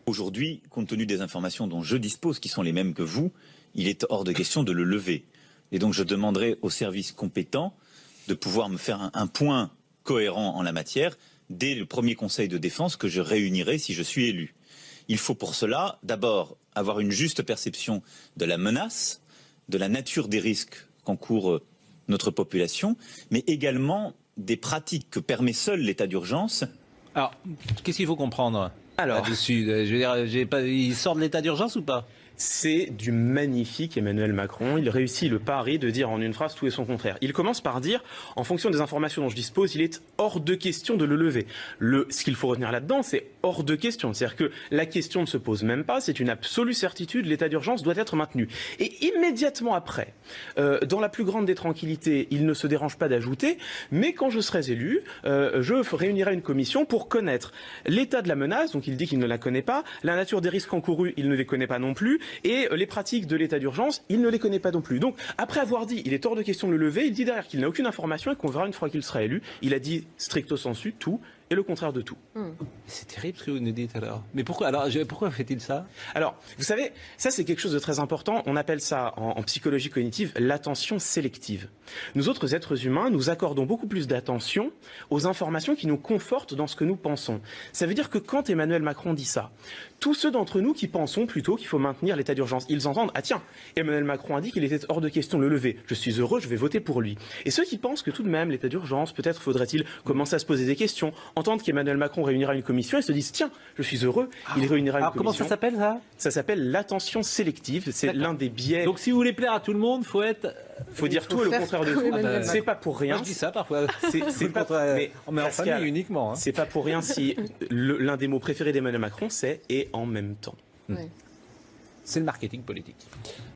Aujourd'hui, compte tenu des informations dont je dispose, qui sont les mêmes que vous, il est hors de question de le lever. Et donc je demanderai aux services compétents de pouvoir me faire un point cohérent en la matière dès le premier conseil de défense que je réunirai si je suis élu. Il faut pour cela d'abord avoir une juste perception de la menace, de la nature des risques qu'encourt notre population, mais également des pratiques que permet seul l'état d'urgence. Alors, qu'est-ce qu'il faut comprendre là-dessus ? Je veux dire, il sort de l'état d'urgence ou pas ? C'est du magnifique Emmanuel Macron. Il réussit le pari de dire en une phrase tout et son contraire. Il commence par dire, en fonction des informations dont je dispose, il est hors de question de le lever. Ce qu'il faut retenir là-dedans, c'est hors de question. C'est-à-dire que la question ne se pose même pas, c'est une absolue certitude, l'état d'urgence doit être maintenu. Et immédiatement après, dans la plus grande des tranquillités, il ne se dérange pas d'ajouter, mais quand je serai élu, je réunirai une commission pour connaître l'état de la menace, donc il dit qu'il ne la connaît pas, la nature des risques encourus, il ne les connaît pas non plus, et les pratiques de l'état d'urgence, il ne les connaît pas non plus. Donc, après avoir dit, il est hors de question de le lever, il dit derrière qu'il n'a aucune information et qu'on verra une fois qu'il sera élu. Il a dit stricto sensu tout et le contraire de tout. C'est terrible ce que vous nous dites alors. Mais pourquoi fait-il ça ? Alors, vous savez, ça c'est quelque chose de très important. On appelle ça en psychologie cognitive l'attention sélective. Nous autres êtres humains, nous accordons beaucoup plus d'attention aux informations qui nous confortent dans ce que nous pensons. Ça veut dire que quand Emmanuel Macron dit ça, tous ceux d'entre nous qui pensons plutôt qu'il faut maintenir l'état d'urgence, ils entendent « Ah tiens, Emmanuel Macron a dit qu'il était hors de question de le lever. Je suis heureux, je vais voter pour lui. » Et ceux qui pensent que tout de même, l'état d'urgence, peut-être faudrait-il commencer à se poser des questions, entendre qu'Emmanuel Macron réunira une commission et se disent « Tiens, je suis heureux, il réunira une commission. » Comment ça s'appelle ça ? Ça s'appelle l'attention sélective. C'est l'un des biais. Donc si vous voulez plaire à tout le monde, faut dire tout et le contraire de tout. C'est pas pour rien. Moi, je dis ça parfois. C'est pas. Mais en famille uniquement. C'est pas pour rien si l'un des mots préférés d'Emmanuel Macron c'est « et en même temps ». C'est le marketing politique.